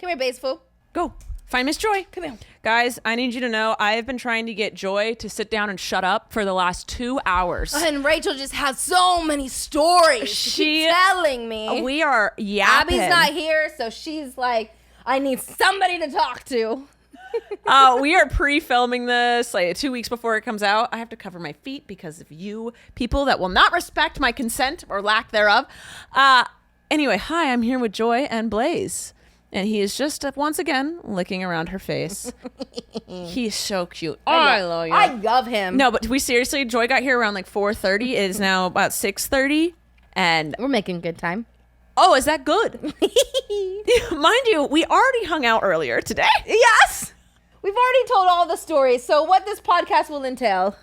Come here, Bates fool. Go. Find Miss Joy. Come here. Guys, I need you to know I have been trying to get Joy to sit down and shut up for the last 2 hours. And Rachel just has so many stories. She She's telling me. We are yapping. Abby's not here, so she's like, I need somebody to talk to. We are pre-filming this like 2 weeks before it comes out. I have to cover my feet because of you people that will not respect my consent or lack thereof. Anyway, hi, I'm here with Joy and Blaze. And he is just once again licking around her face. He's so cute. Oh, I love you. I love him. No, but we seriously, Joy got here around like 4:30. It is now about 6:30. And we're making good time. oh, is that good? Mind you, we already hung out earlier today. Yes. We've already told all the stories. So what this podcast will entail.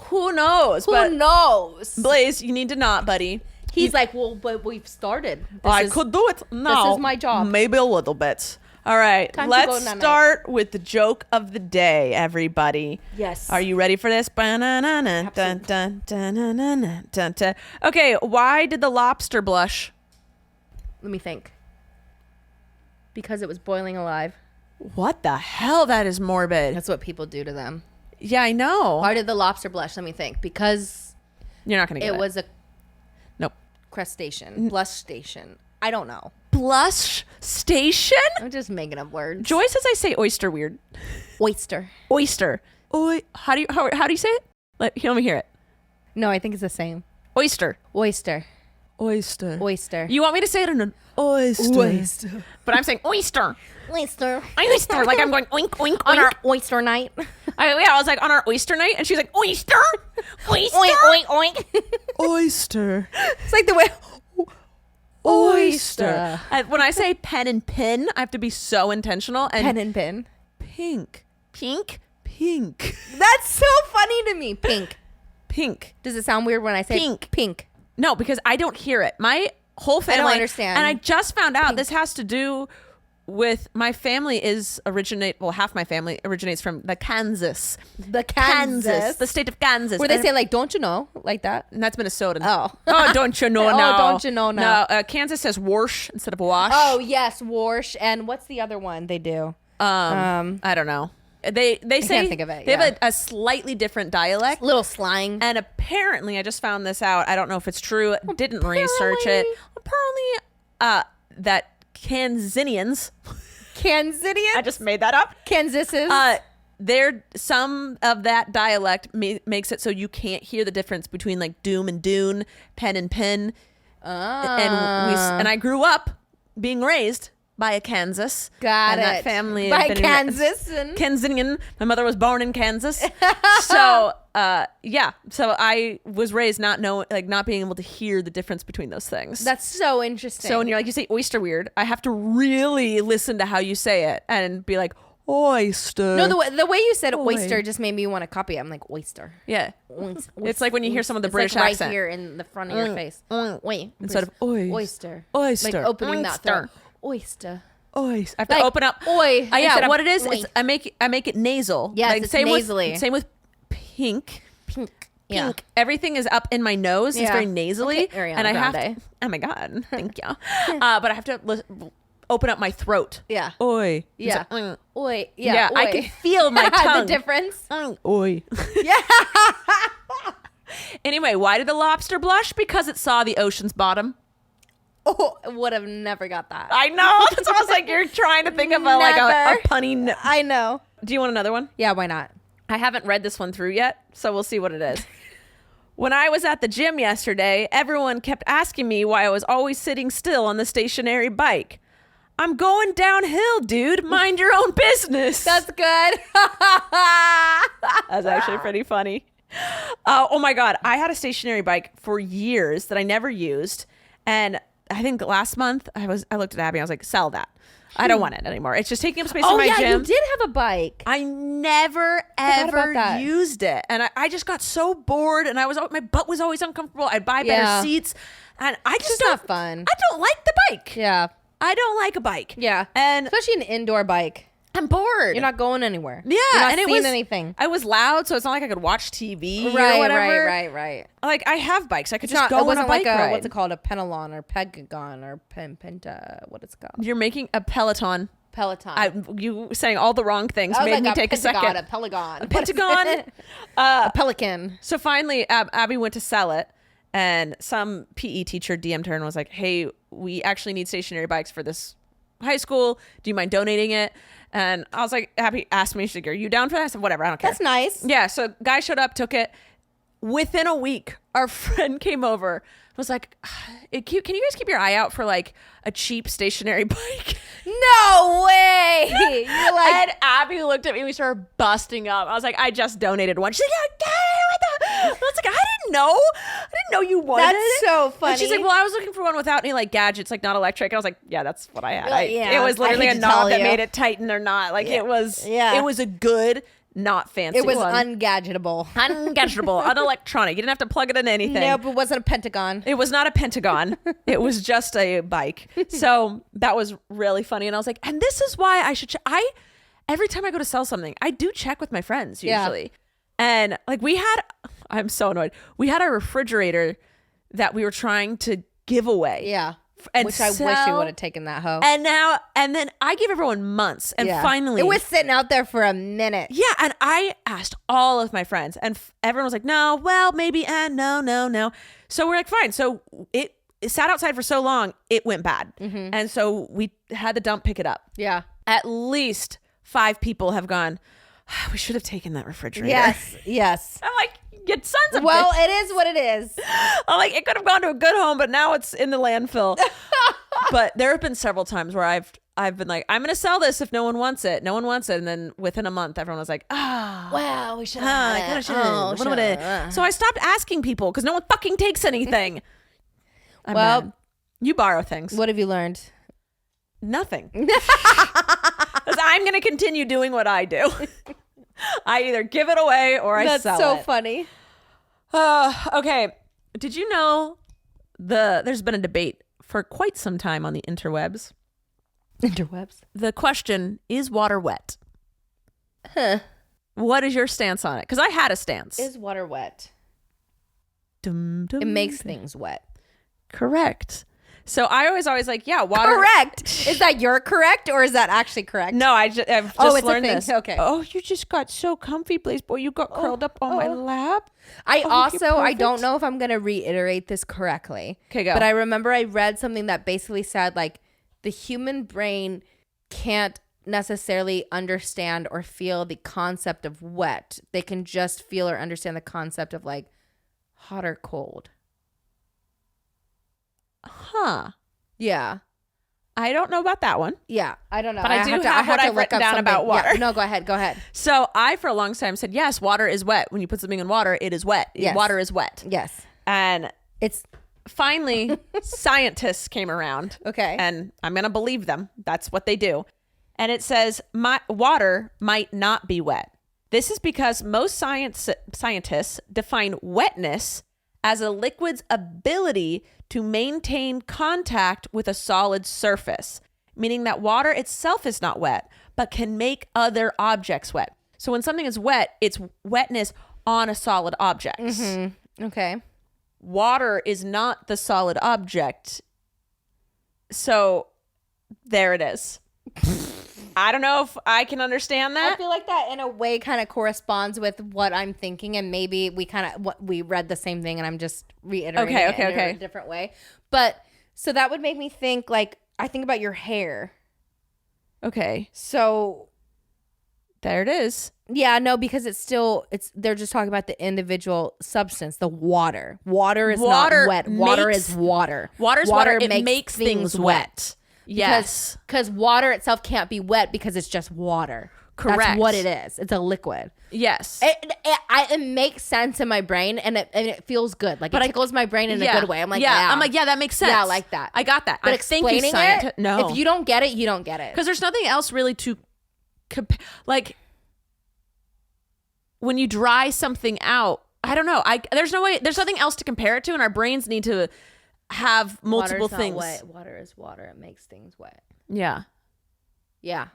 Who knows? Who knows? Blaze, you need to not, buddy. He's like, well, but we've started. I could do it now. This is my job. Maybe a little bit. All right, let's start with the joke of the day, everybody. Yes. Are you ready for this? Okay, why did the lobster blush? Let me think. Because it was boiling alive. What the hell? That is morbid. That's what people do to them. Yeah, I know. Why did the lobster blush? Let me think. Because you're not going to get it. It was a nope. Crustacean. Blush station. I don't know. Blush station? I'm just making up words. Joy says I say oyster weird. Oyster. Oyster. How do you say it? Let me hear it. No, I think it's the same. Oyster. Oyster. Oyster. Oyster. You want me to say it in an oyster? Oyster. But I'm saying oyster. Oyster. Oyster. Like I'm going oink, oink, oink. On our oyster night. I was like, on our oyster night. And she's like, oyster? Oyster? Oink, oink, oink. Oyster. It's like the way... Oyster. When I say pen and pin, I have to be so intentional. And pen and pin. Pink. Pink? Pink. That's so funny to me. Pink. Pink. Does it sound weird when I say pink? Pink. No, because I don't hear it. My whole family. I don't understand. And I just found out this has to do with my family half my family originates from the Kansas. The Kansas. The state of Kansas. Where they say like, don't you know? Like that? And that's Minnesota. Oh. Oh, don't you know now? Oh, don't you know now? No, Kansas says wash instead of wash. Oh, yes, wash. And what's the other one they do? I don't know. They say can't think of it, they have a slightly different dialect. Little slang. And apparently, I just found this out. I don't know if it's true. Didn't research it. Apparently, that Kansinians. I just made that up. Kansases. Some of that dialect makes it so you can't hear the difference between like doom and dune, pen and pin. And I grew up being raised by a Kansas. Got and it. That family by Kansas. Kansinian. My mother was born in Kansas. So yeah. So I was raised not being able to hear the difference between those things. That's so interesting. So when you're like, you say oyster weird, I have to really listen to how you say it and be like, oyster. No, the way you said oyster just made me want to copy it. I'm like, oyster. Yeah. It's like when you hear some of the British like accent. right here in the front of your face. Instead of oyster. Oyster. Like opening that throat. Oyster. Oyster. I have to open up. Yeah, what it is, I make it nasal. Yes, like, it's nasally. Same with pink. Pink. Yeah. Everything is up in my nose. It's very nasally. Okay. And I have to, oh my God. Thank you. But I have to open up my throat. Yeah. Oi. Yeah. Like, oi. Yeah. I can feel my tongue. The difference. Oi. Yeah. Anyway, why did the lobster blush? Because it saw the ocean's bottom. Oh, would have never got that. I know. That's almost like you're trying to think of a punny. I know. Do you want another one? Yeah, why not? I haven't read this one through yet, so we'll see what it is. When I was at the gym yesterday, everyone kept asking me why I was always sitting still on the stationary bike. I'm going downhill, dude. Mind your own business. That's good. That's actually pretty funny. Oh my God. I had a stationary bike for years that I never used. And I think last month I looked at Abby. I was like, sell that. I don't want it anymore. It's just taking up space in my gym. Oh yeah, you did have a bike. I never ever used it, and I just got so bored, and my butt was always uncomfortable. I'd buy better seats, and I just don't. Not fun. I don't like the bike. Yeah, I don't like a bike. Yeah, and especially an indoor bike. I'm bored. You're not going anywhere. Yeah, you're not and seeing anything. I was loud, so it's not like I could watch TV or Right. Like I have bikes, I could just it go on a wasn't bike like ride. What's it called? A Pentalon or Pegagon or Penta? What it's called? You're making a Peloton. Peloton. You saying all the wrong things I was made like me take a second. A Pentagon. A Pentagon. A pelican. So finally, Abby went to sell it, and some PE teacher DM'd her and was like, "Hey, we actually need stationary bikes for this high school. Do you mind donating it?" And I was like, Abby asked me, she's like, "Are you down for that?" I said, "Whatever, I don't care." That's nice. Yeah. So guy showed up, took it. Within a week, our friend came over, was like, can you guys keep your eye out for like a cheap stationary bike? No way. You're like, And Abby looked at me, we started busting up. I was like, "I just donated one." She's like, "Okay, what the?" I was like, I didn't know you wanted that's it. so funny. And she's like, "Well, I was looking for one without any like gadgets, like not electric." And I was like, "Yeah, that's what I had. Like, yeah, it was I literally hate a to knob tell that you. made it tighten or not. Like it was a good, not fancy it was one. ungadgetable. Ungadgetable, unelectronic. You didn't have to plug it into anything. Nope, it wasn't a Pentagon. It was not a Pentagon. It was just a bike. So that was really funny. And I was like, and this is why I should, every time I go to sell something, I do check with my friends usually. And like I'm so annoyed. We had a refrigerator that we were trying to give away. Yeah. And Which I wish you would have taken that hoe. And then I give everyone months. And finally. It was sitting out there for a minute. Yeah. And I asked all of my friends and everyone was like, "No, well, maybe, and no. So we're like, fine. So it sat outside for so long, it went bad. Mm-hmm. And so we had the dump pick it up. Yeah. At least 5 people have gone, "We should have taken that refrigerator." Yes. I'm like, "You sons of Well, bitch." it is what it is. I'm like, it could have gone to a good home, but now it's in the landfill. But there have been several times where I've been like, "I'm going to sell this if no one wants it." No one wants it. And then within a month, everyone was like, Wow, we should have. have. So I stopped asking people because no one fucking takes anything. I'm Well, mad. You borrow things. What have you learned? Nothing. 'Cause I'm going to continue doing what I do. I either give it away or I That's sell so it. funny. Okay. Did you know there's been a debate for quite some time on the interwebs? Interwebs. The question, is water wet? Huh. What is your stance on it? Because I had a stance. Is water wet? Dum, dum. It makes things wet. Correct. So I always like, yeah, water. Correct. Is that your correct or is that actually correct? No, I've just it's a learned thing. this. Okay. Oh, you just got so comfy, Blaze Boy. You got curled up on my lap. I you're don't perfect. know if I'm going to reiterate this correctly. Okay, go. But I remember I read something that basically said like the human brain can't necessarily understand or feel the concept of wet. They can just feel or understand the concept of like hot or cold. Huh. Yeah. I don't know about that one. Yeah. I don't know. But I do have what I've written down about water. Yeah. No, go ahead. So I, for a long time, said, yes, water is wet. When you put something in water, it is wet. Yes. Water is wet. Yes. And It's finally, scientists came around. okay. And I'm going to believe them. That's what they do. And it says, water might not be wet. This is because most scientists define wetness as a liquid's ability to maintain contact with a solid surface, meaning that water itself is not wet, but can make other objects wet. So when something is wet, it's wetness on a solid object. Mm-hmm. Okay. Water is not the solid object. So there it is. I don't know if I can understand that. I feel like that in a way kind of corresponds with what I'm thinking, and maybe we read the same thing, and I'm just reiterating it in a different way. But so that would make me think like I think about your hair. Okay. So there it is. Yeah, no, because they're just talking about the individual substance, the water. Water is not wet. Water is water. Water's water. It makes things wet. Yes. Because water itself can't be wet because it's just water. Correct. That's what it is. It's a liquid. Yes. It makes sense in my brain and it feels good. Like it tickles my brain in a good way. I'm like, yeah. I'm like, yeah, that makes sense. Yeah, I like that. I got that. But explaining it, no. if you don't get it, you don't get it. Because there's nothing else really to like when you dry something out. I don't know. There's nothing else to compare it to, and our brains need to have multiple things. Water's not wet. Water is water. It makes things wet. Yeah. Yeah.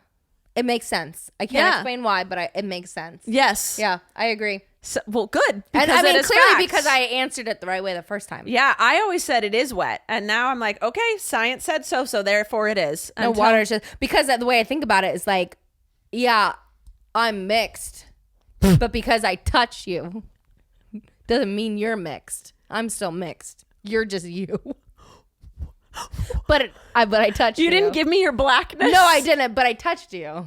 It makes sense. I can't explain why, but it makes sense. Yes. Yeah, I agree. So, well, good. And I mean, clearly facts. because I answered it the right way the first time. Yeah, I always said it is wet. And now I'm like, okay, science said so, so therefore it is. No, water is just... Because the way I think about it is like, yeah, I'm mixed. But because I touch you, doesn't mean you're mixed. I'm still mixed. You're just you. But I touched you. You didn't give me your blackness? No, I didn't, but I touched you.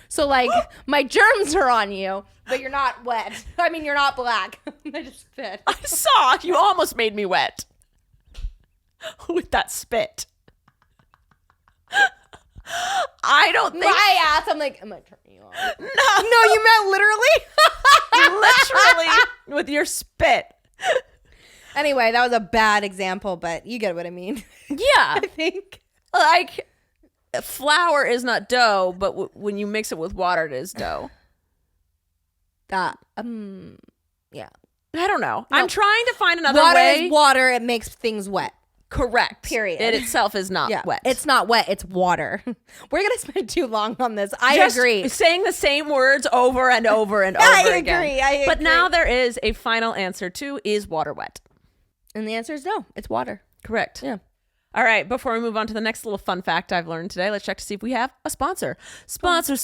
So, like, my germs are on you, but you're not wet. I mean, you're not black. I just spit. I saw. You almost made me wet. With that spit. I don't think... My ass, I'm like, I'm going to turn you on. No, you meant literally? Literally with your spit. Anyway, that was a bad example, but you get what I mean. Yeah. I think. Like, flour is not dough, but when you mix it with water, it is dough. Yeah. I don't know. No. I'm trying to find another water way. Water is water. It makes things wet. Correct. Period. It itself is not wet. It's not wet. It's water. We're going to spend too long on this. I agree. Saying the same words over and over and over again. I agree. But now there is a final answer to, is water wet? And the answer is no. It's water. Correct. Yeah. All right. Before we move on to the next little fun fact I've learned today, let's check to see if we have a sponsor. Sponsor.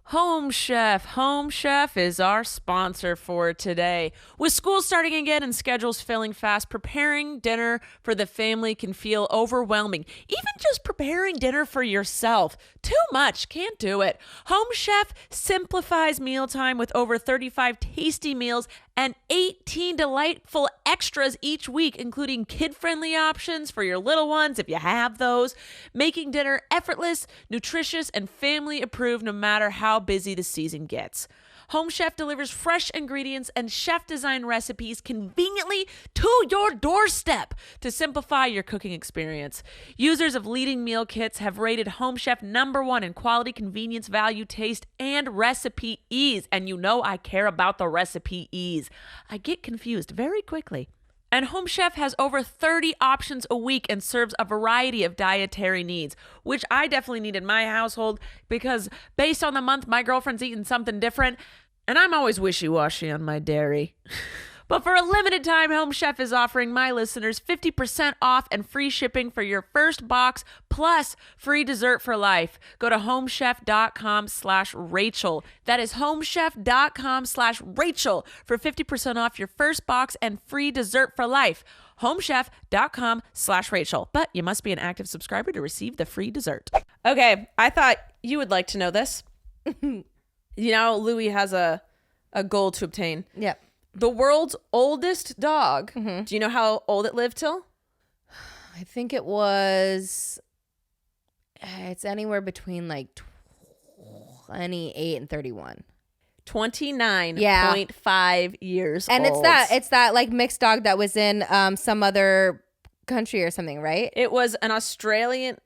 Home Chef. Home Chef is our sponsor for today. With school starting again and schedules filling fast, preparing dinner for the family can feel overwhelming. Even just preparing dinner for yourself. Too much. Can't do it. Home Chef simplifies mealtime with over 35 tasty meals and 18 delightful extras each week, including kid-friendly options for your little ones if you have those, making dinner effortless, nutritious, and family-approved no matter how busy the season gets. Home Chef delivers fresh ingredients and chef-designed recipes conveniently to your doorstep to simplify your cooking experience. Users of leading meal kits have rated Home Chef #1 in quality, convenience, value, taste, and recipe ease. And you know I care about the recipe ease. I get confused very quickly. And Home Chef has over 30 options a week and serves a variety of dietary needs, which I definitely need in my household because based on the month, my girlfriend's eating something different, and I'm always wishy-washy on my dairy. But for a limited time, Home Chef is offering my listeners 50% off and free shipping for your first box, plus free dessert for life. Go to homechef.com/Rachel. That is homechef.com/Rachel for 50% off your first box and free dessert for life. homechef.com/Rachel. But you must be an active subscriber to receive the free dessert. Okay, I thought you would like to know this. You know, Louis has a goal to obtain. Yep. The world's oldest dog. Mm-hmm. Do you know how old it lived till? I think it was... It's anywhere between like 28 and 31. 29.5 years and old. And it's that like mixed dog that was in some other country or something, right? It was an Australian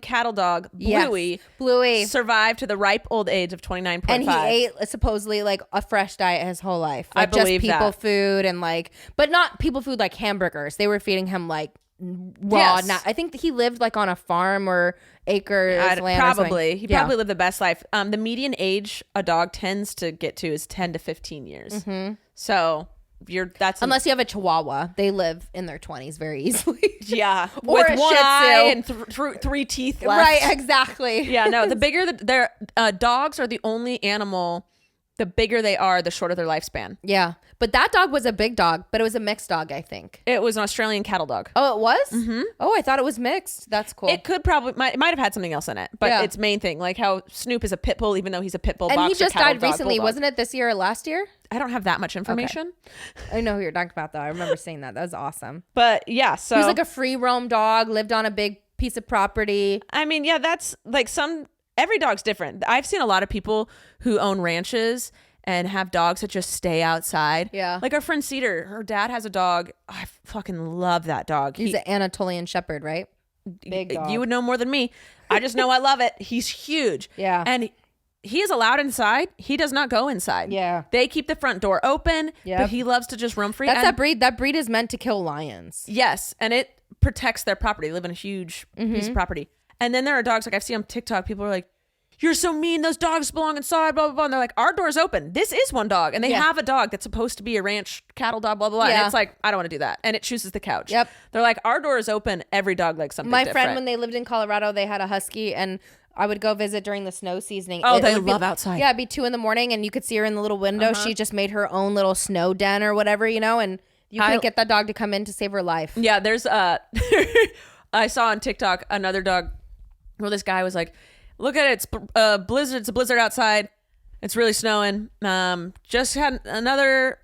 cattle dog, Bluey. Yes. Bluey survived to the ripe old age of 29.5. And he ate supposedly like a fresh diet his whole life. Like I believe just people that. food and like, but not people food like hamburgers. They were feeding him like raw. Yes. I think he lived like on a farm or acres land. Probably. He probably lived the best life. The median age a dog tends to get to is 10 to 15 years. Mm-hmm. So unless you have a Chihuahua, they live in their 20s very easily. Yeah, or with a one Shih Tzu. eye and three teeth left. Right, exactly. Yeah, no. The bigger their dogs are the only animal. The bigger they are, the shorter their lifespan. Yeah, but that dog was a big dog, but it was a mixed dog, I think. It was an Australian cattle dog. Oh, it was? Mm-hmm. Oh, I thought it was mixed. That's cool. It could might have had something else in it, but its main thing, like how Snoop is a pit bull, even though he's a pit bull. And boxer, he just cattle died dog, recently, bulldog. wasn't it? This year or last year? I don't have that much information. Okay. I know who you're talking about, though. I remember seeing that. That was awesome. But yeah, so he was like a free roam dog, lived on a big piece of property. I mean, yeah, that's like every dog's different. I've seen a lot of people who own ranches and have dogs that just stay outside. Yeah. Like our friend Cedar, her dad has a dog. Oh, I fucking love that dog. He's an Anatolian Shepherd, right? Big dog. You would know more than me. I just know I love it. He's huge. Yeah. And he is allowed inside. He does not go inside. Yeah. They keep the front door open, but he loves to just roam free. That's that breed. That breed is meant to kill lions. Yes. And it protects their property. They live in a huge piece of property. And then there are dogs, like I've seen on TikTok, people are like, you're so mean. Those dogs belong inside, blah, blah, blah. And they're like, our door's open. This is one dog. And they have a dog that's supposed to be a ranch cattle dog, blah, blah, blah. Yeah. And it's like, I don't want to do that. And it chooses the couch. Yep. They're like, our door is open. Every dog likes something My different. friend, when they lived in Colorado, they had a husky, and I would go visit during the snow season. Oh, they love outside. Yeah, it'd be 2 a.m, and you could see her in the little window. She just made her own little snow den or whatever, and you couldn't get that dog to come in to save her life. Yeah, there's I saw on TikTok another dog where this guy was like, look at it, it's a blizzard. It's a blizzard outside. It's really snowing. Just had another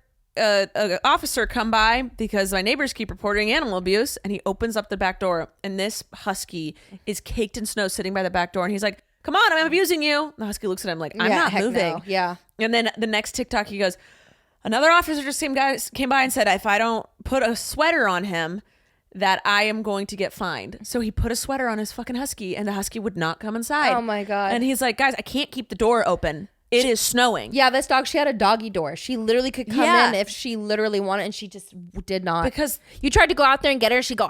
officer come by because my neighbors keep reporting animal abuse, and he opens up the back door, and this husky is caked in snow sitting by the back door, and he's like, come on, I'm abusing you. The husky looks at him like, I'm not moving. No. Yeah. And then the next TikTok, he goes, another officer just came by and said, if I don't put a sweater on him, that I am going to get fined. So he put a sweater on his fucking husky, and the husky would not come inside. Oh my God. And he's like, guys, I can't keep the door open. It is snowing. Yeah, this dog, she had a doggy door. She literally could come in if she literally wanted, and she just did not. Because you tried to go out there and get her, she'd go,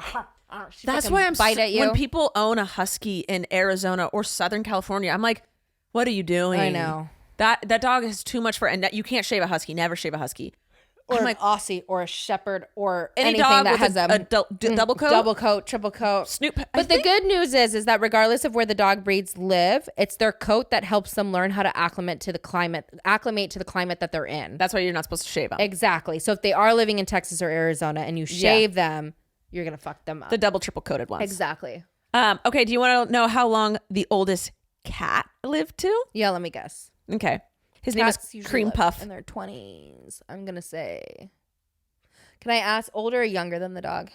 that's why I'm bite at you. When people own a husky in Arizona or Southern California, I'm like, what are you doing? I know. That dog has too much and that you can't shave a husky. Never shave a husky. Or I'm an like, Aussie or a Shepherd or any anything dog that with has a double coat, double coat, triple coat. Snoop. But the good news is that regardless of where the dog breeds live, it's their coat that helps them learn how to acclimate to the climate that they're in. That's why you're not supposed to shave them. Exactly. So if they are living in Texas or Arizona and you shave them, you're gonna fuck them up. The double, triple coated ones. Exactly. Okay. Do you want to know how long the oldest cat lived to? Yeah. Let me guess. Okay. His name is Cream Puff. In their 20s. I'm gonna say. Can I ask older or younger than the dog?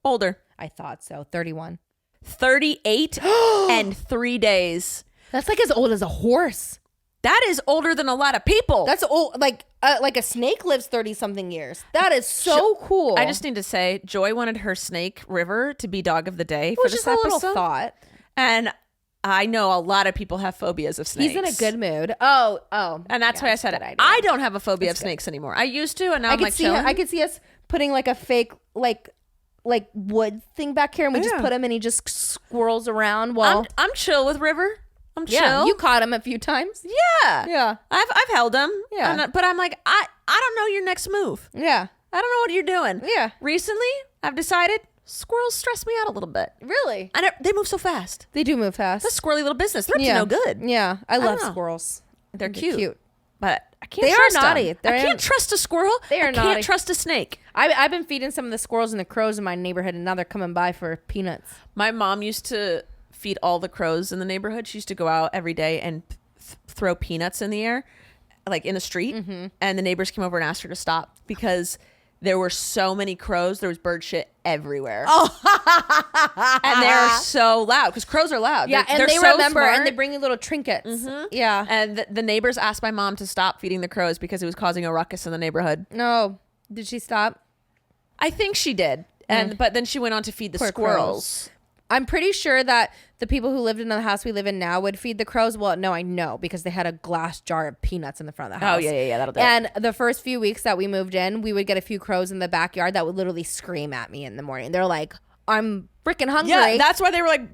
Older. I thought so. 31. 38 and 3 days. That's like as old as a horse. That is older than a lot of people. That's old. Like a snake lives 30 something years. That is so cool. I just need to say, Joy wanted her snake River to be dog of the day for this just a little episode. thought. And I know a lot of people have phobias of snakes. He's in a good mood. Oh. And that's why I said it. I don't have a phobia of snakes anymore. I used to, and now I'm like chilling. I could see us putting like a fake like wood thing back here, and we just put him, and he just squirrels around. Well, I'm chill with River. I'm chill. Yeah, you caught him a few times. Yeah. I've held him. Yeah. But I'm like, I don't know your next move. Yeah. I don't know what you're doing. Yeah. Recently, I've decided squirrels stress me out a little bit. Really? They move so fast. They do move fast. That's a squirrely little business. They're up to no good. Yeah. I love squirrels. They're cute. But I can't They trust are naughty. them. I can't trust a squirrel. They are I naughty. can't trust a snake. I've been feeding some of the squirrels and the crows in my neighborhood, and now they're coming by for peanuts. My mom used to feed all the crows in the neighborhood. She used to go out every day and throw peanuts in the air, like in the street. Mm-hmm. And the neighbors came over and asked her to stop because there were so many crows. There was bird shit everywhere. Oh, and they're so loud because crows are loud. Yeah, and they're they so remember, smart. and they bring you little trinkets. Mm-hmm. Yeah. And the neighbors asked my mom to stop feeding the crows because it was causing a ruckus in the neighborhood. No, did she stop? I think she did, but then she went on to feed the squirrels. I'm pretty sure that the people who lived in the house we live in now would feed the crows. Well, no, I know because they had a glass jar of peanuts in the front of the house. Oh, yeah, that'll do it. And the first few weeks that we moved in, we would get a few crows in the backyard that would literally scream at me in the morning. They're like, I'm freaking hungry. Yeah, that's why they were like,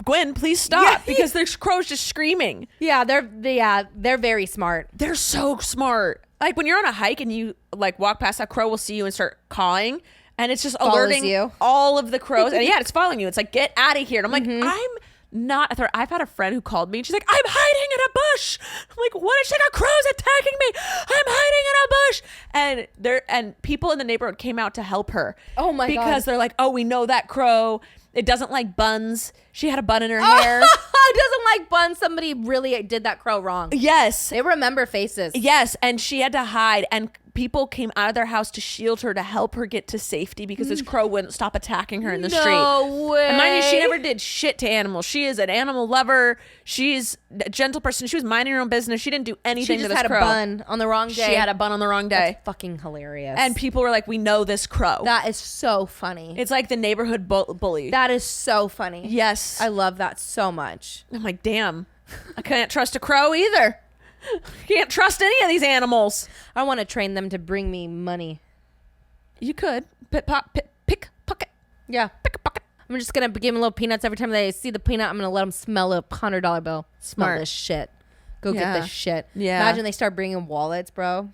Gwen, please stop because there's crows just screaming. Yeah, they're very smart. They're so smart. Like when you're on a hike and you like walk past, that crow will see you and start cawing. And it's just alerting you. all of the crows. And it's following you. It's like, get out of here. And I'm like, I'm not a threat. I've had a friend who called me and she's like, I'm hiding in a bush. I'm like, what? She's like, a crow's attacking me. I'm hiding in a bush. And people in the neighborhood came out to help her. Oh my God. Because they're like, oh, we know that crow. It doesn't like buns. She had a bun in her hair. It doesn't like buns. Somebody really did that crow wrong. Yes. They remember faces. Yes. And she had to hide. And people came out of their house to shield her, to help her get to safety because this crow wouldn't stop attacking her in the street. No way. And mind you, she never did shit to animals. She is an animal lover. She's a gentle person. She was minding her own business. She didn't do anything to this crow. She just had a bun on the wrong day. She had a bun on the wrong day. That's fucking hilarious. And people were like, we know this crow. That is so funny. It's like the neighborhood bully. That is so funny. Yes. I love that so much. I'm like, damn. I can't trust a crow either. Can't trust any of these animals. I want to train them to bring me money. You could. Pick pocket. Yeah. Pick a pocket. I'm just going to give them little peanuts every time they see the peanut. I'm going to let them smell a $100 bill. Smell Smart. this shit. Go get this shit. Yeah. Imagine they start bringing wallets, bro.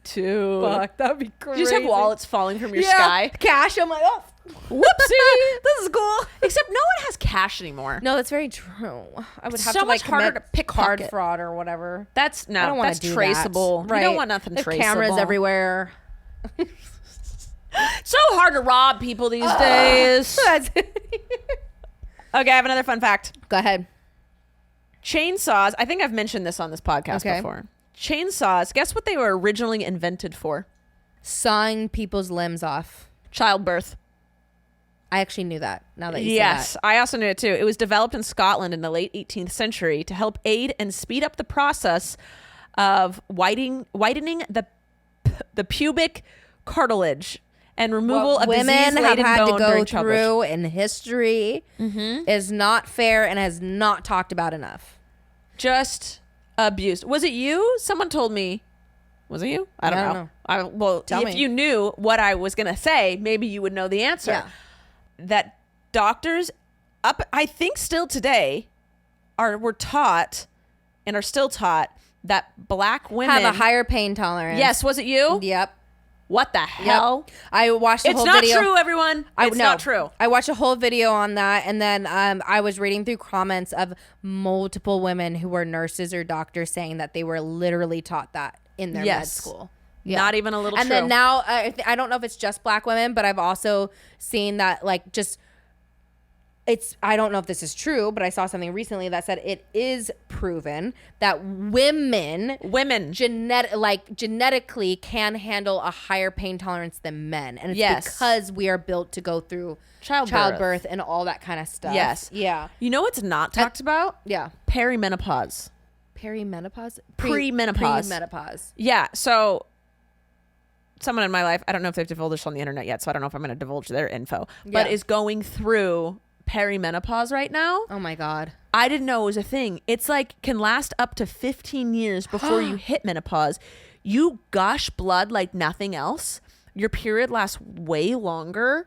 Dude. Fuck, that would be crazy. You just have wallets falling from your sky. Cash. I'm like, oh, Whoopsie. this is cool. Except no one has cash anymore. No, that's very true. I would It's have so to like much harder commit to pickpocket. card fraud or whatever. That's I don't want that's to do traceable. that. Right. You don't want nothing There's traceable. cameras everywhere. So hard to rob people these days. Okay, I have another fun fact. Go ahead. Chainsaws. I think I've mentioned this on this podcast before. Chainsaws. Guess what they were originally invented for? Sawing people's limbs off. Childbirth. I actually knew that. Now that you say Yes, that. I also knew it too. It was developed in Scotland in the late 18th century to help aid and speed up the process of widening the pubic cartilage and removal of women have disease-laden had to bone go during childbirth. through in history is not fair and has not talked about enough. Just abused. Was it you? Someone told me. Was it you? I don't know. Well, Tell if me. you knew what I was going to say, maybe you would know the answer. Yeah. That doctors I think still today were taught and are still taught that black women Have a higher pain tolerance. Yes, was it you? Yep. What the hell? I watched the It's whole not video. true, everyone. It's not true. I watched a whole video on that, and then I was reading through comments of multiple women who were nurses or doctors saying that they were literally taught that in their med school. Yeah. Not even a little and true. then now, I don't know if it's just black women, but I've also seen that like just I don't know if this is true, but I saw something recently that said it is proven that women genetically can handle a higher pain tolerance than men. And it's because we are built to go through childbirth and all that kind of stuff. Yes. Yeah. You know what's not talked about? Yeah. Perimenopause. Perimenopause? Premenopause. Yeah. So someone in my life, I don't know if they've divulged this on the internet yet, so I don't know if I'm going to divulge their info, but is going through perimenopause right now. Oh my God. I didn't know it was a thing. It's like can last up to 15 years before you hit menopause. You gush blood like nothing else. Your period lasts way longer.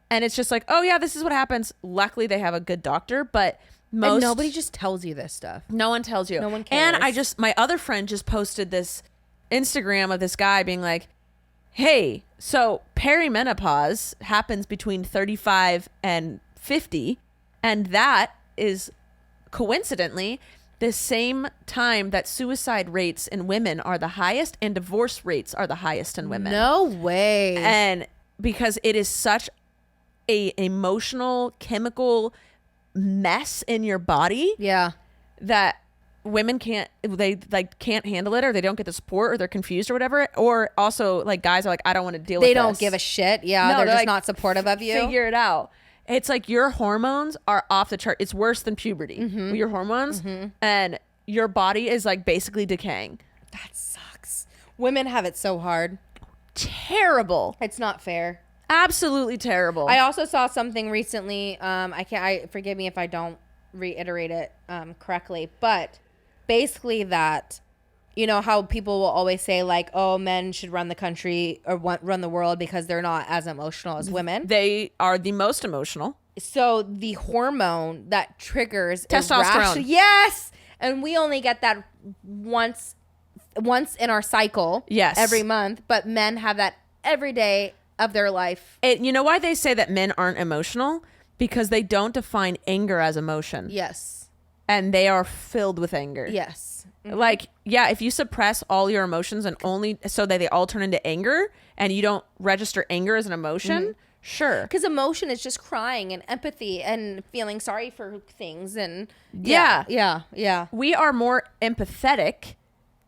And it's just like, oh yeah, this is what happens. Luckily they have a good doctor, but and nobody just tells you this stuff. No one tells you. No one cares. And my other friend just posted this Instagram of this guy being like, hey, so perimenopause happens between 35 and 50, and that is coincidentally the same time that suicide rates in women are the highest and divorce rates are the highest in women. No way. And because it is such a emotional chemical mess in your body that women can't handle it, or they don't get the support, or they're confused or whatever, or also like guys are like, I don't want to deal with this. They don't give a shit. Yeah, No, they're just like, not supportive of you. Figure it out. It's like your hormones are off the chart. It's worse than puberty with your hormones, and your body is like basically decaying. That sucks. Women have it so hard. Terrible. It's not fair. Absolutely terrible. I also saw something recently. Forgive me if I don't reiterate it correctly, but basically that, you know how people will always say like, oh, men should run the country or run the world because they're not as emotional as women. They are the most emotional. So the hormone that triggers testosterone. Yes. And we only get that once in our cycle. Yes. Every month. But men have that every day of their life. You know why they say that men aren't emotional? Because they don't define anger as emotion. Yes. And they are filled with anger. Yes. Like, yeah, if you suppress all your emotions and only so that they all turn into anger and you don't register anger as an emotion, sure. Because emotion is just crying and empathy and feeling sorry for things. And yeah. Yeah. We are more empathetic.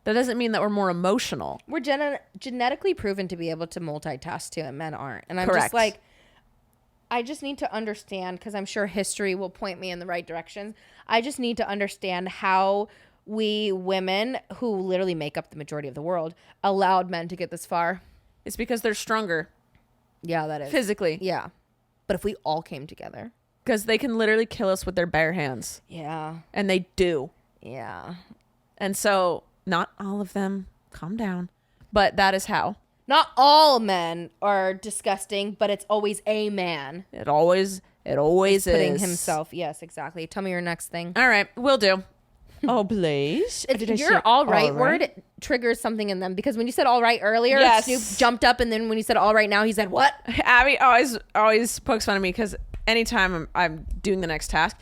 That doesn't mean that we're more emotional. We're genetically proven to be able to multitask too, and men aren't. And I'm Correct. just like, I just need to understand, because I'm sure history will point me in the right direction. I just need to understand how we women, who literally make up the majority of the world, allowed men to get this far. It's because they're stronger. Yeah, that is. Physically. Yeah. But if we all came together. Because they can literally kill us with their bare hands. Yeah. And they do. Yeah. And so, not all of them. Calm down. But that is how. Not all men are disgusting, but it's always a man. It always is. Putting himself. Yes, exactly. Tell me your next thing. All right, will do. Oh, please. Your all right word triggers something in them, because when you said all right earlier, Yes. Snoop jumped up, and then when you said all right now, he said what? Abby always pokes fun at me because anytime I'm doing the next task,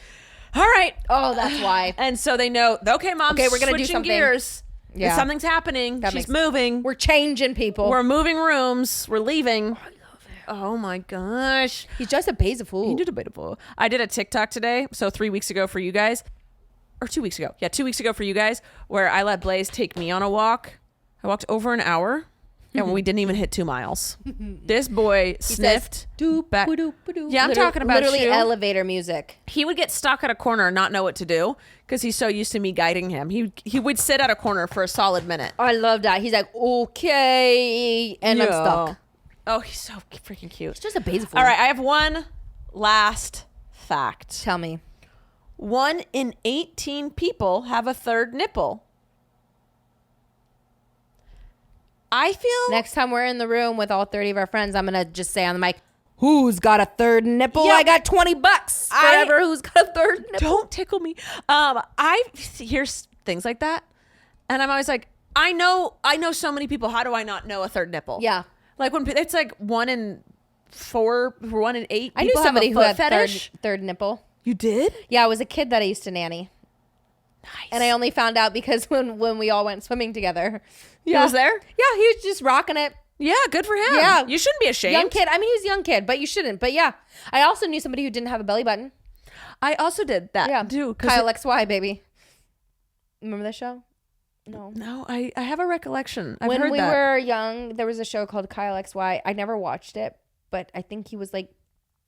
all right. Oh, that's why. And so they know, okay, Mom, Okay, we're gonna do switching something. gears. Yeah. Something's happening. That She's makes- moving. We're changing people. We're moving rooms. We're leaving. Oh my gosh. He's just a basic fool. You did a bit of a. I did a TikTok today, so 3 weeks ago for you guys, or 2 weeks ago. Yeah, 2 weeks ago for you guys, where I let Blaze take me on a walk. I walked over an hour, and we didn't even hit 2 miles. This boy sniffed. Back. Yeah, I'm talking about literally you. elevator music. He would get stuck at a corner and not know what to do because he's so used to me guiding him. He would sit at a corner for a solid minute. I love that. He's like, okay, and I'm Yeah. stuck. Oh, he's so freaking cute. He's just a basic fool. All right, I have one last fact. Tell me. 1 in 18 people have a third nipple. I feel Next time we're in the room with all 30 of our friends, I'm going to just say on the mic, who's got a third nipple? Yeah. I got $20 for whoever who's got a third nipple. don't tickle me. I hear things like that, and I'm always like, I know so many people. How do I not know a third nipple? Yeah. Like when it's like 1 in 4, 1 in 8. I knew people have somebody a who foot had fetish. third nipple. You did? Yeah, I was a kid that I used to nanny. Nice. And I only found out because when we all went swimming together. He was there? Yeah, he was just rocking it. Yeah, good for him. Yeah. You shouldn't be ashamed. Young kid. I mean, he was a young kid, but you shouldn't. But yeah. I also knew somebody who didn't have a belly button. I also did that. Yeah. too. Kyle XY, baby. Remember that show? No. No, I have a recollection. I've When heard we that. were young, there was a show called Kyle XY. I never watched it, but I think he was like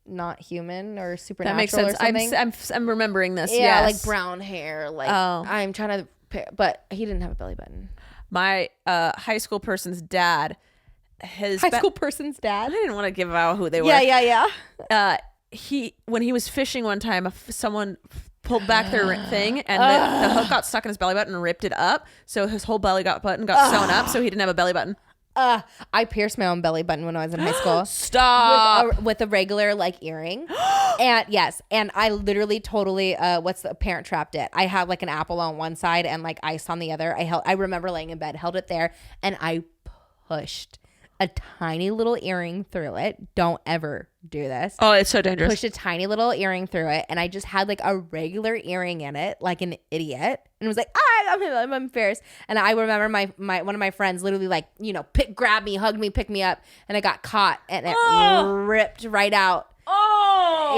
not human or supernatural. That makes sense. Or something. I'm remembering this. Yeah, yes. like brown hair. Like Oh. I'm trying to, but he didn't have a belly button. My high school person's dad, his High school person's I dad. didn't want to give out who they were. Yeah. When he was fishing one time, someone pulled back their thing, and the hook got stuck in his belly button and ripped it up. So his whole belly button got sewn up, so he didn't have a belly button. I pierced my own belly button when I was in high school. Stop. With a regular like earring. And yes, and I literally totally parent trapped it. I had like an apple on one side and like ice on the other. I remember laying in bed, held it there, and I pushed a tiny little earring through it. Don't ever do this. Oh, it's so dangerous. Pushed a tiny little earring through it, and I just had like a regular earring in it, like an idiot, and was like, I'm embarrassed. And I remember my one of my friends literally like, grabbed me, hugged me, picked me up, and I got caught, and it ripped right out. Oh.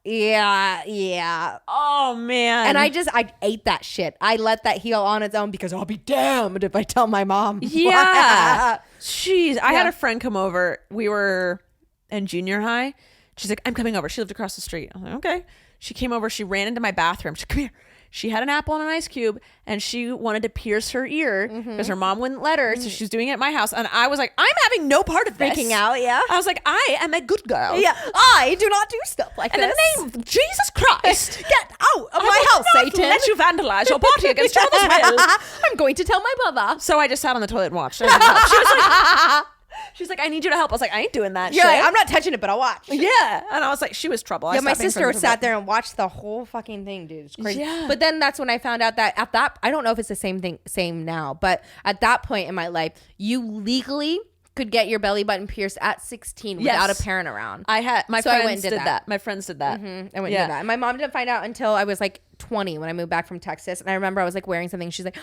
Yeah. Oh man. And I ate that shit. I let that heal on its own because I'll be damned if I tell my mom. Yeah. Jeez. I had Yeah. a friend come over. We were in junior high. She's like, I'm coming over. She lived across the street. I'm like, okay. She came over. She ran into my bathroom. She's like, come here. She had an apple and an ice cube, and she wanted to pierce her ear because her mom wouldn't let her. So she was doing it at my house. And I was like, I'm having no part of this. Freaking out, yeah. I was like, I am a good girl. Yeah, I do not do stuff like In this. the name of Jesus Christ. Get out of my house, I will not Satan. let you vandalize your body against your mother's will. I'm going to tell my mother. So I just sat on the toilet and watched. I didn't help. She's like, I need you to help. I was like, I ain't doing that Yeah, shit. I'm not touching it, but I'll watch. Yeah. And I was like, she was trouble. Yeah, my sister sat there and watched the whole fucking thing, dude. It's crazy. Yeah. But then that's when I found out that I don't know if it's the same now, but at that point in my life, you legally could get your belly button pierced at 16 without a parent around. I had my So I went friends and did did that. that. My friends did that. I went and did that. And my mom didn't find out until I was like 20 when I moved back from Texas. And I remember I was like wearing something. She's like,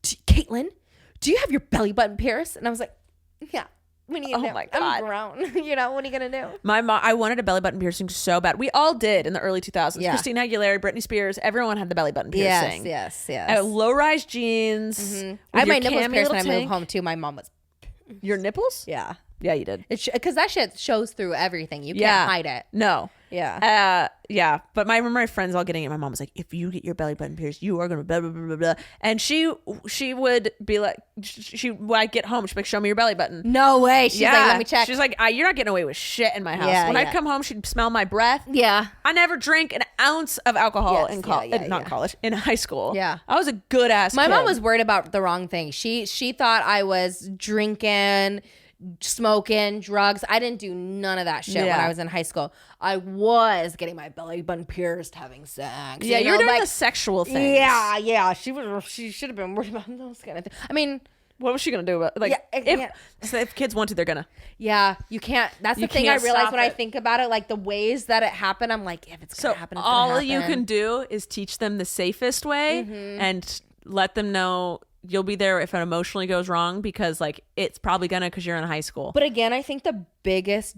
Caitlin, do you have your belly button pierced? And I was like, yeah. What are you gonna do? my God. I'm grown. What are you gonna do? My mom, I wanted a belly button piercing so bad. We all did in the early 2000s. Yeah. Christina Aguilera, Britney Spears, everyone had the belly button piercing. Yes. Low-rise jeans. I had my with your nipples cami pierced when I little moved tank. home too. My mom was, Your nipples? yeah. Yeah, you did. Because that shit shows through everything. You can't hide it. No. Yeah. Yeah. But I remember my friends all getting it. My mom was like, if you get your belly button pierced, you are going to blah, blah, blah, blah, blah. And she would be like, when I get home, she'd be like, show me your belly button. No way. She's like, let me check. She's like, you're not getting away with shit in my house. Yeah, when I'd come home, she'd smell my breath. Yeah. I never drank an ounce of alcohol in college, in high school. Yeah. I was a good ass My kid. mom was worried about the wrong thing. She thought I was drinking, smoking, drugs. I didn't do none of that shit when I was in high school. I was getting my belly button pierced, having sex. Yeah, you were doing the sexual things. Yeah. She should have been worried about those kind of things. I mean, what was she gonna do about if kids want to, they're gonna. Yeah, you can't. That's the thing I realize when I think about it, like the ways that it happened. I'm like, if it's gonna happen, it's all gonna happen. you can do is teach them the safest way and let them know you'll be there if it emotionally goes wrong, because like it's probably gonna, because you're in high school. But again, I think the biggest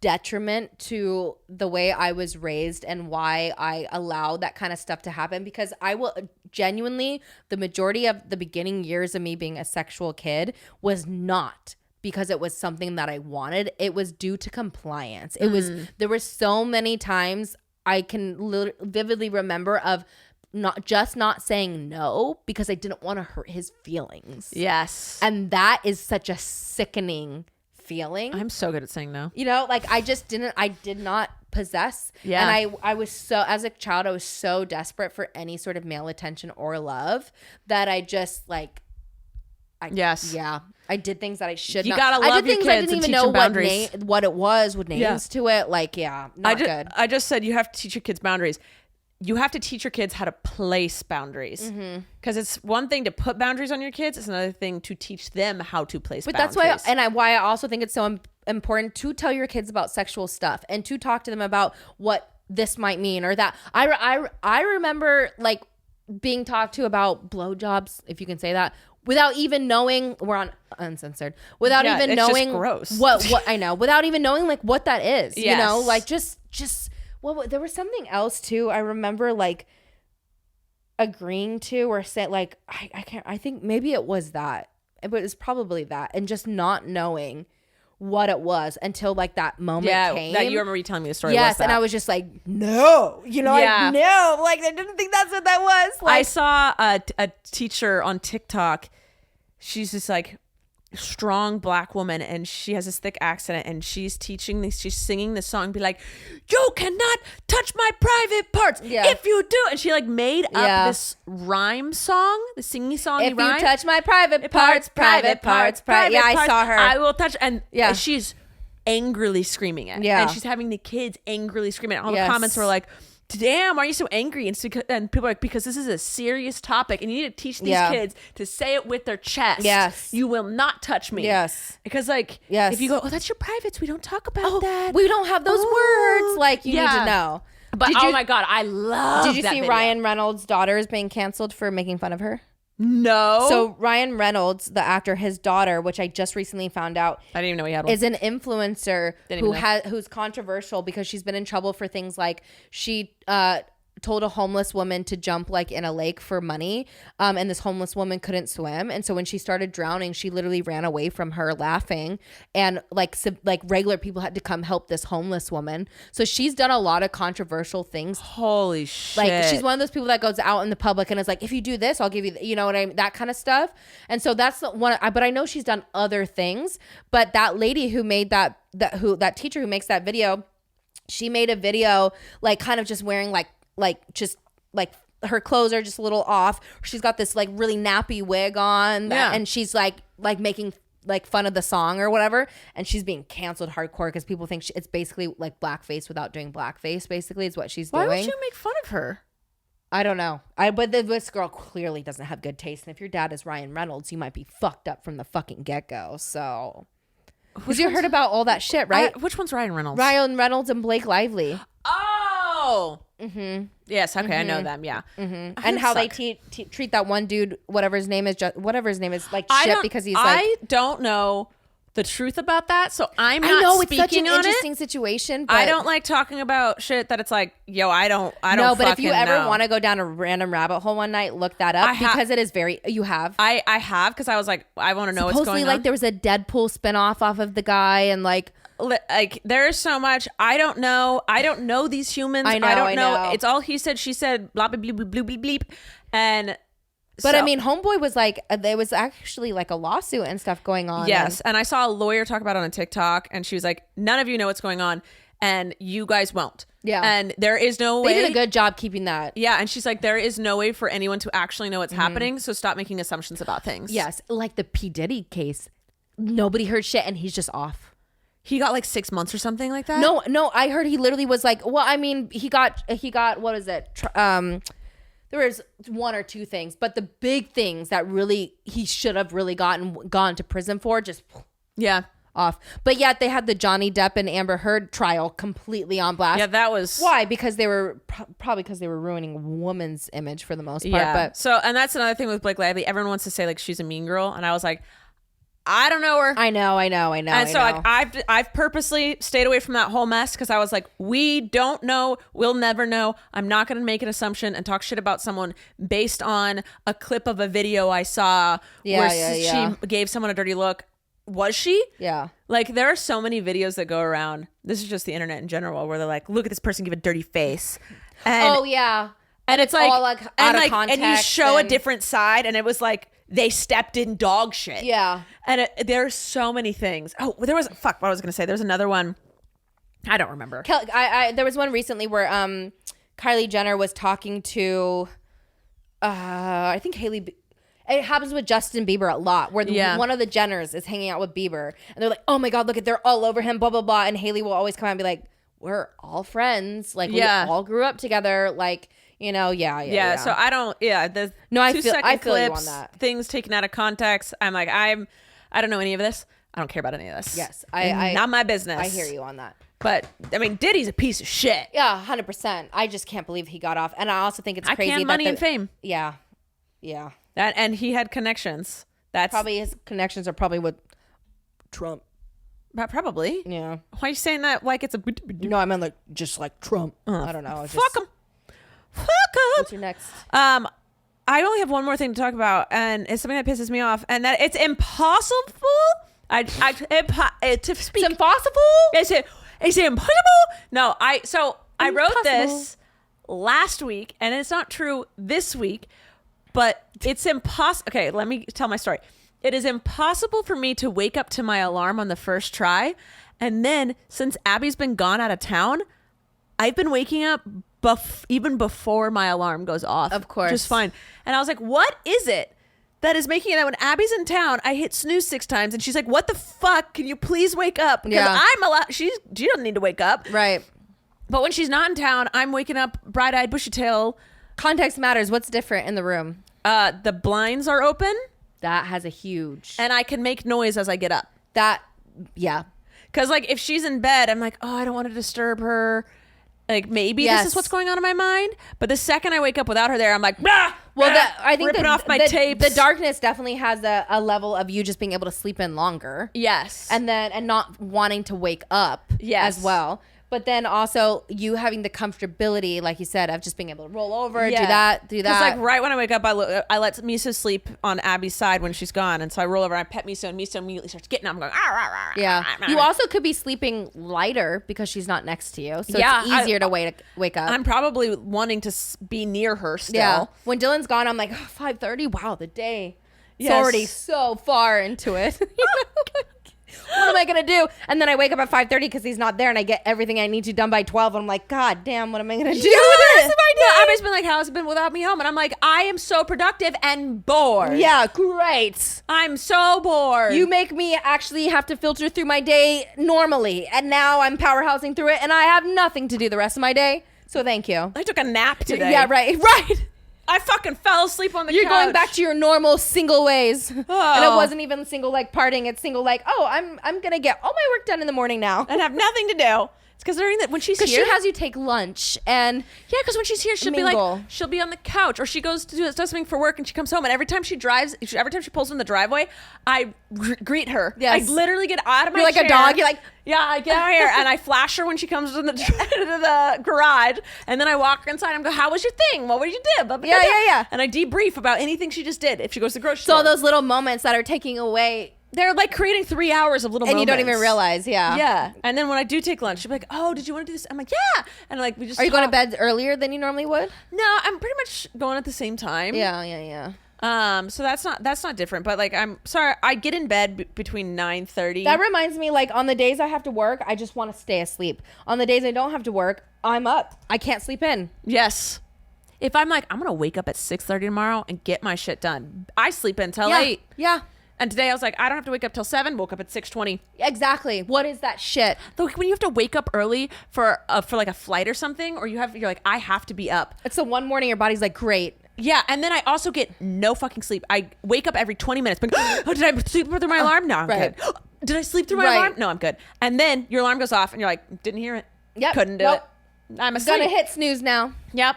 detriment to the way I was raised and why I allowed that kind of stuff to happen, because I will genuinely, the majority of the beginning years of me being a sexual kid was not because it was something that I wanted. It was due to compliance. It was, there were so many times I can vividly remember of not saying no because I didn't want to hurt his feelings. Yes. And that is such a sickening feeling. I'm so good at saying no. You know, like I did not possess. Yeah. And I was so, as a child, I was so desperate for any sort of male attention or love that I just like, I did things that I should not. You gotta love your kids I didn't and even teach know them boundaries. what it was with names to it. Like, not good. I just said you have to teach your kids boundaries. You have to teach your kids how to place boundaries, because it's one thing to put boundaries on your kids. It's another thing to teach them how to place boundaries. That's why I also think it's so important to tell your kids about sexual stuff and to talk to them about what this might mean or that. I remember like being talked to about blowjobs, if you can say that, without even knowing. We're on uncensored. Without even knowing gross. what I know, without even knowing like what that is. Yes. You know, like just. Well, there was something else too. I remember like agreeing to or saying like I think maybe it was that, but it was probably that, and just not knowing what it was until like that moment came. That you remember you telling me the story. Yes, and I was just like, no, you know, like, no, like I didn't think that's what that was. Like, I saw a teacher on TikTok. She's just like strong black woman, and she has this thick accent, and she's singing this song, be like, you cannot touch my private parts if you do, and she like made up this rhyme song, the singing song. If you touch my private parts, I saw her. I will touch, and she's angrily screaming it, and she's having the kids angrily screaming it. All the comments were like, damn, why are you so angry? And people are like, because this is a serious topic and you need to teach these kids to say it with their chest. Yes. You will not touch me. Yes. Because like, if you go, oh, that's your privates, we don't talk about that. We don't have those words. Like, you need to know. But my God, I love Did you see video. Ryan Reynolds' daughter is being canceled for making fun of her? No. So Ryan Reynolds, the actor, his daughter, which I just recently found out, I didn't even know he had one, is an influencer who's controversial because she's been in trouble for things like she told a homeless woman to jump like in a lake for money, and this homeless woman couldn't swim, and so when she started drowning, she literally ran away from her laughing, and like regular people had to come help this homeless woman. So she's done a lot of controversial things. Holy shit. Like she's one of those people that goes out in the public and is like, if you do this, I'll give you, you know what I mean, that kind of stuff. And so that's the one. But I know she's done other things. But that lady who made that teacher who makes that video, she made a video like kind of just wearing like just like her clothes are just a little off. She's got this like really nappy wig on, and she's like making like fun of the song or whatever, and she's being canceled hardcore because people think it's basically like blackface without doing blackface. Basically, is what she's doing. Why would you make fun of her? I don't know. But this girl clearly doesn't have good taste, and if your dad is Ryan Reynolds, you might be fucked up from the fucking get-go. So, because you heard about all that shit, right? Which one's Ryan Reynolds? Ryan Reynolds and Blake Lively. Oh. Mm-hmm. Yes. Okay. I know them. Yeah. Mm-hmm. And how they treat that one dude, whatever his name is, like shit because he's like. I don't know the truth about that. So I'm I not know it's such an speaking on interesting it. situation. But I don't like talking about shit that it's like, yo, I don't. No, but if you fucking ever know. want to go down a random rabbit hole one night, look that up because it is very. You have. I have because I was like, I want to know what's Supposedly, going like on. there was a Deadpool spinoff off of the guy, and like There is so much I don't know. I don't know these humans. I know, I don't I know. know. It's all he said, she said, blah blah blah blah blah blah bleep. And But so, I mean, Homeboy was like, there was actually like a lawsuit and stuff going on. yes. And I saw a lawyer talk about it on a TikTok, and she was like, none of you know what's going on, and you guys won't. Yeah. And there is no way. They did a good job keeping that. Yeah. And she's like, there is no way for anyone to actually know what's happening. So stop making assumptions about things. Yes, like the P. Diddy case. Nobody heard shit, and he's just off. He got like 6 months or something like that. No, I heard he literally was like, well, I mean, he got what is it? There was one or two things, but the big things that really he should have really gone to prison for just Yeah. off. But yet they had the Johnny Depp and Amber Heard trial completely on blast. Yeah, that was Why? Because they were probably because they were ruining a woman's image for the most part. yeah. But So, and that's another thing with Blake Lively. Everyone wants to say like she's a mean girl, and I was like, I don't know her. I know. And so like I've purposely stayed away from that whole mess because I was like, we don't know, we'll never know. I'm not going to make an assumption and talk shit about someone based on a clip of a video I saw where she gave someone a dirty look. Was she? Yeah. Like there are so many videos that go around. This is just the internet in general where they're like, look at this person give a dirty face. And, Oh yeah. and it's like, all, like, out of and you context show a and- different side, and it was like they stepped in dog shit. Yeah. And there's so many things. Oh, there was what I was gonna say. There's another one. I don't remember. There was one recently where Kylie Jenner was talking to I think Haley. It happens with Justin Bieber a lot, where one of the Jenners is hanging out with Bieber, and they're like, "Oh my God, look at they're all over him." Blah blah blah, and Haley will always come out and be like, "We're all friends. Like we all grew up together. Like yeah." So I don't. Yeah. The No, I 2 feel- second I feel you clips, on that. things taken out of context. I'm like, I don't know any of this. I don't care about any of this. Yes, not my business. I hear you on that. But I mean, Diddy's a piece of shit. Yeah, 100%. I just can't believe he got off, and I also think it's crazy. can't money and fame. Yeah. And he had connections. That's Probably his connections are probably with Trump. probably. Yeah. Why are you saying that like it's a? No, I meant like just like Trump. I don't know. Fuck him. Fuck him. What's your next? I only have one more thing to talk about, and it's something that pisses me off, and that it's impossible. To speak. It's impossible. Is it impossible? No, I wrote this last week, and it's not true this week, but it's impossible. Okay, let me tell my story. It is impossible for me to wake up to my alarm on the first try, and then since Abby's been gone out of town, I've been waking up even before my alarm goes off. Of course. Just fine. And I was like, what is it that is making it that when Abby's in town, I hit snooze 6 times, and she's like, what the fuck? Can you please wake up? Because I'm allowed. She doesn't need to wake up. Right. But when she's not in town, I'm waking up bright-eyed, bushy-tail. Context matters. What's different in the room? The blinds are open, That has a huge. and I can make noise as I get up. Yeah. Because, like, if she's in bed, I'm like, oh, I don't want to disturb her. Like, maybe this is what's going on in my mind. But the second I wake up without her there, I'm like, bah, Well, bah, I think ripping off my tapes. The darkness definitely has a level of you just being able to sleep in longer. Yes. And not wanting to wake up as well. But then also you having the comfortability, like you said, of just being able to roll over, do that. Because like right when I wake up, I let Misa sleep on Abby's side when she's gone. And so I roll over, I pet Misa, and Misa immediately starts getting up. I'm going, ah, rah, rah, rah, yeah. rah, rah, You rah. also could be sleeping lighter because she's not next to you. So it's easier to wake up. I'm probably wanting to be near her still. Yeah. When Dylan's gone, I'm like, 5:30. Wow, the day. It's Yes. already so far into it. What am I gonna do? And then I wake up at 5:30 because he's not there, and I get everything I need to done by 12. And I'm like, God damn, what am I gonna do? The rest of my day? No, Abby's been like, how's it been without me home? And I'm like, I am so productive and bored. Yeah, great. I'm so bored. You make me actually have to filter through my day normally, and now I'm powerhousing through it, and I have nothing to do the rest of my day. So thank you. I took a nap today. Yeah, right. I fucking fell asleep on the You're couch. going back to your normal single ways. Oh. And it wasn't even single like partying. It's single like, oh, I'm gonna get all my work done in the morning now. and have nothing to do. It's because when she's Because here, she has you take lunch and because when she's here, she'll be mingle. like, she'll be on the couch, or she goes to does something for work, and she comes home, and every time she pulls in the driveway, I greet her. Yes. I literally get out of my you're like chair. a dog. You're like, Yeah, I get out here and I flash her when she comes to the garage, and then I walk her inside and go, "How was your thing? What did you do?" Blah, blah, Yeah, blah, yeah, yeah. And I debrief about anything she just did if she goes to the grocery so store. those little moments that are taking away, They're like creating 3 hours of little and moments. you don't even realize. Yeah. Yeah. And then when I do take lunch, she'll be like, "Oh, did you want to do this?" I'm like, "Yeah." And like we just Are you going to bed earlier than you normally would? No, I'm pretty much going at the same time. Yeah, yeah, yeah. So that's not different, but like I'm sorry, I get in bed between 9:30. That reminds me, like on the days I have to work, I just want to stay asleep. On the days I don't have to work, I'm up. I can't sleep in. Yes. If I'm like, I'm gonna wake up at 6:30 tomorrow and get my shit done, I sleep until 8. Yeah. And today I was like, I don't have to wake up till 7. Woke up at 6:20. Exactly. What is that shit? Like when you have to wake up early for like a flight or something, or you're like, I have to be up. It's the one morning your body's like, great. Yeah, and then I also get no fucking sleep. I wake up every 20 minutes. But, oh, did I sleep through my alarm? No, I'm right. good. Did I sleep through my alarm? No, I'm good. And then your alarm goes off, and you're like, didn't hear it. Yep. Couldn't do it. I'm asleep. Gonna hit snooze now. Yep.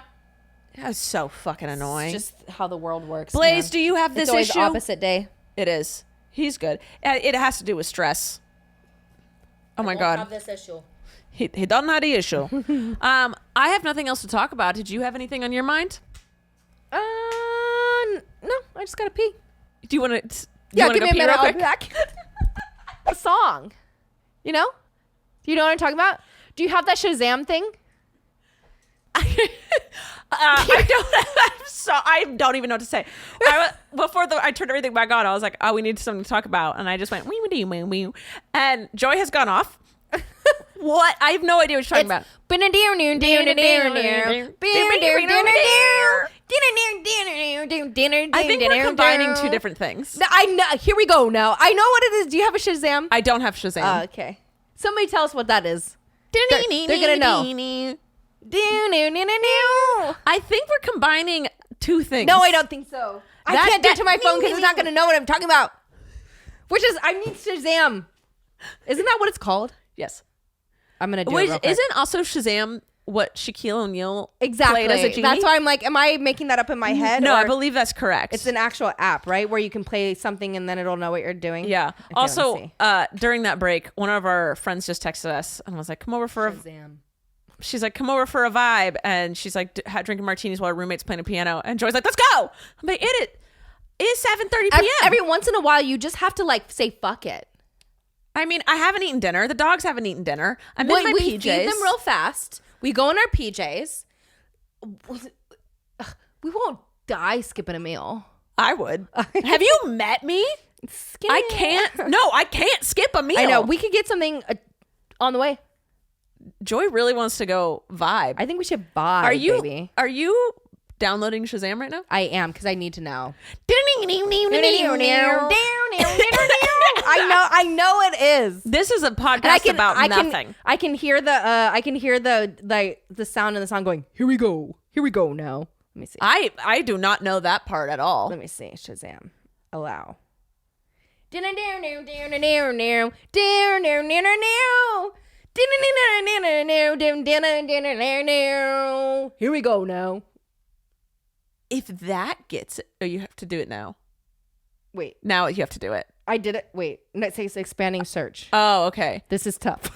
That's so fucking annoying. It's just how the world works. Blaze, man. do you have this it's always issue? opposite day. It is. He's good. It has to do with stress. Oh my God. Have this issue. He doesn't have the issue. I have nothing else to talk about. Did you have anything on your mind? No, I just gotta pee. Do you want to? Yeah, give me a minute. I'll quick? be back. A song. You know? Do you know what I'm talking about? Do you have that Shazam thing? I don't even know what to say. Before I turned everything back on, I was like, "Oh, we need something to talk about," and I just went, "Wee." And Joy has gone off. What? I have no idea what you're talking about. I think we're combining two different things. I know. Here we go. Now I know what it is. Do you have a Shazam? I don't have Shazam. Okay. Somebody tell us what that is. They're gonna know. I think we're combining two things. No, I don't think so. I can't do it to my phone because it's not going to know what I'm talking about. Which is, I need Shazam. Isn't that what it's called? Yes. I'm going to do it real quick. Isn't also Shazam what Shaquille O'Neal exactly. played as a genie? That's why I'm like, am I making that up in my head? No, or I believe that's correct. it's an actual app, right? Where you can play something and then it'll know what you're doing. Yeah. Okay, Also, during that break, one of our friends just texted us and was like, come over for Shazam. She's like, come over for a vibe. And she's like, drinking martinis while her roommate's playing a piano. And Joy's like, let's go. I'm like, it is 7:30 p.m. Every once in a while, you just have to like say, fuck it. I mean, I haven't eaten dinner. The dogs haven't eaten dinner. I'm in my we PJs. feed them real fast. We go in our PJs. We won't die skipping a meal. I would. Have you met me? I can't. No, I can't skip a meal. I know. We could get something on the way. Joy really wants to go vibe. I think we should buy. Baby. Are you downloading Shazam right now? I am, because I need to know. I know it is. This is a podcast about nothing. I can hear the sound in the song going, here we go now. Let me see. I do not know that part at all. Let me see. Shazam. Allow. Here we go now. If that gets it, you have to do it now. Wait. Now you have to do it. I did it. Wait. It says expanding search. Oh, okay. This is tough.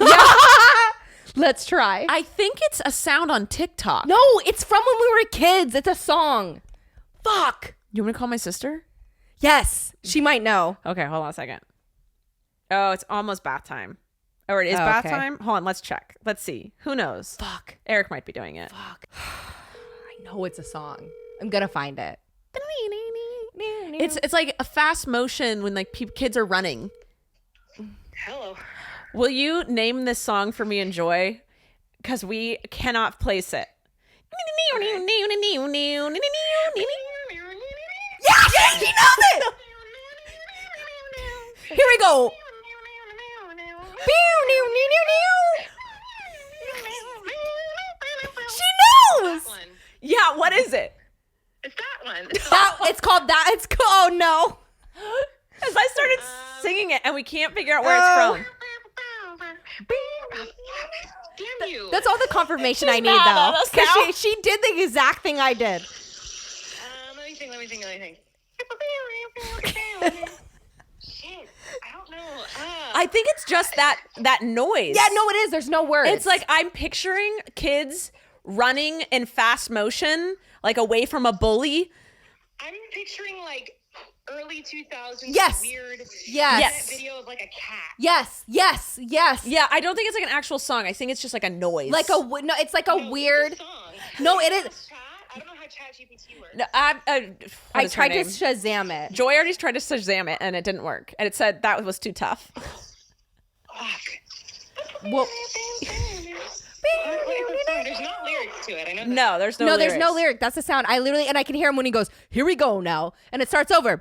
Let's try. I think it's a sound on TikTok. No, it's from when we were kids. It's a song. Fuck. You want me to call my sister? Yes. She might know. Okay, hold on a second. Oh, it's almost bath time. Or it is bath time? Hold on, let's check. Let's see. Who knows? Fuck. Eric might be doing it. Fuck. I know it's a song. I'm gonna find it. It's like a fast motion when like kids are running. Hello. Will you name this song for me and Joy? Because we cannot place it. Yeah, she knows it. Here we go. She knows. Yeah, what is it? It's that one. It's called that. Oh no. As I started singing it and we can't figure out where it's from. Damn you. That's all the confirmation I need, mad though. at us Because now. she did the exact thing I did. Let me think. Shit, I don't know. I think it's just that noise. Yeah, no, it is. There's no words. It's like I'm picturing kids running in fast motion, like away from a bully. I'm picturing like early 2000s Yes. weird Yes. video of like a cat. Yes. Yeah, I don't think it's like an actual song. I think it's just like a noise. Like no, it's like a No, weird. it's a song. No, it is. Chat? I don't know how ChatGPT works. No, what I is her tried to name? Shazam it. Joy already tried to Shazam it, and it didn't work. And it said that was too tough. Fuck. Well, There's not lyrics to it. I know that. No, there's no no, lyrics. there's no lyric. That's the sound. I literally, and I can hear him when he goes, "Here we go now," and it starts over.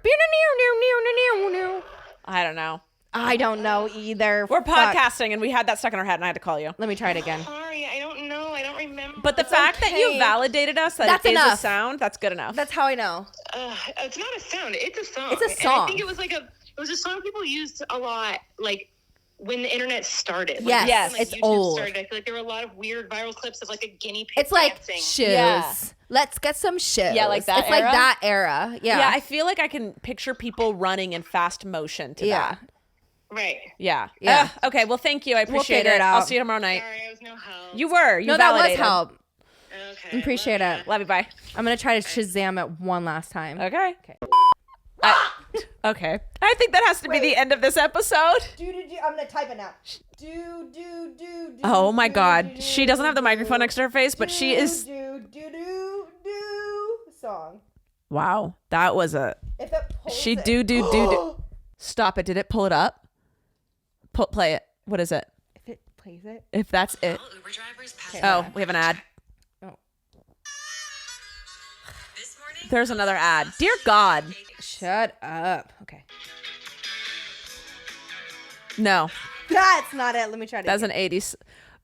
I don't know. I don't know either. We're Fuck. podcasting, and we had that stuck in our head, and I had to call you. Let me try it again. Sorry, I don't know. I don't remember. But the fact that you okay. validated us that That's it is a enough. sound, that's good enough. That's how I know. It's not a sound. It's a song. It's a And song. I think it was a song people used a lot, like when the internet started. Like, Yes, Yes, when, it's YouTube old. Started, I feel like there were a lot of weird viral clips of like a guinea pig It's like dancing. shoes. Yeah. Let's get some shoes. Yeah, like that It's like era? that era. Yeah. Yeah, I feel like I can picture people running in fast motion to Yeah. that. Right. Yeah. Yeah. Okay, well, thank you. I appreciate figure it out. I'll see you tomorrow night. Sorry, I was no help. You were. You No, that was validated. help. Okay. Appreciate love it. Love you. Bye. I'm gonna try to Shazam it one last time. Okay. Okay. Okay. I think that has to be the end of this episode. I'm gonna type it now. Oh my God. She doesn't have the microphone next to her face, but she is. Song. Wow. That was a. If it pulls She it. do. Stop it. Did it pull it up? Play it. What is it? If it plays it. If that's it. Uber drivers pass Oh, we have an ad. Oh. this morning. There's another ad. Dear God. Shut up. Okay. No. That's not it. Let me try to. That's an 80s.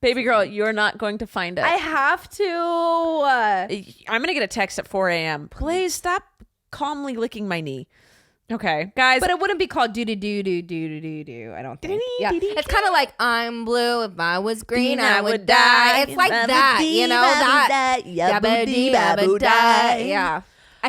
Baby girl, you're not going to find it. I have to. I'm going to get a text at 4 a.m. Please stop calmly licking my knee. Okay, guys. But it wouldn't be called do do do do do do do. I don't think. Doo-doo, Yeah, doo-doo, it's kind of like I'm blue. If I was green, Green, I would die. It's like that, you know that. Yabba-dee-babba-die. Yeah.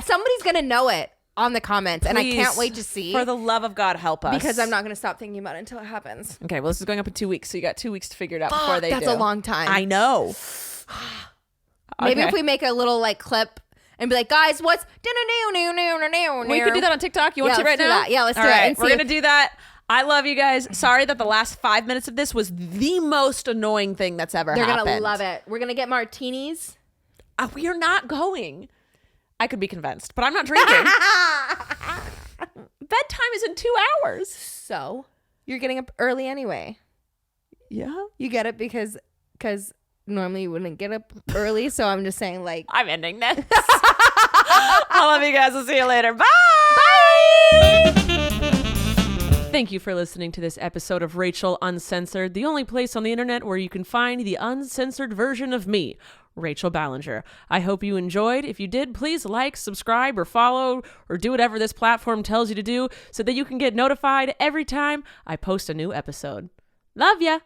Somebody's gonna know it on the comments, and I can't Please, wait to see. For the love of God, help us. because I'm not gonna stop thinking about it until it happens. Okay, well, this is going up in 2 weeks, so you got 2 weeks to figure it out before they That's do. a long time. I know. Maybe Okay. if we make a little like clip and be like, guys, what's We could do that on TikTok. You want Yeah, to right let's do now? that. Yeah, let's All do it right, and we're see going to do that. I love you guys. Sorry that the last 5 minutes of this was the most annoying thing that's ever They're happened. gonna love it. We're gonna get martinis. We are not going. I could be convinced, but I'm not drinking. Bedtime is in 2 hours. So you're getting up early anyway. Yeah. You get it because normally you wouldn't get up early. So I'm just saying like. I'm ending this. I love you guys. I'll see you later. Bye. Thank you for listening to this episode of Rachel Uncensored, the only place on the internet where you can find the uncensored version of me, Rachel Ballinger. I hope you enjoyed. If you did, please like, subscribe, or follow, or do whatever this platform tells you to do so that you can get notified every time I post a new episode. Love ya.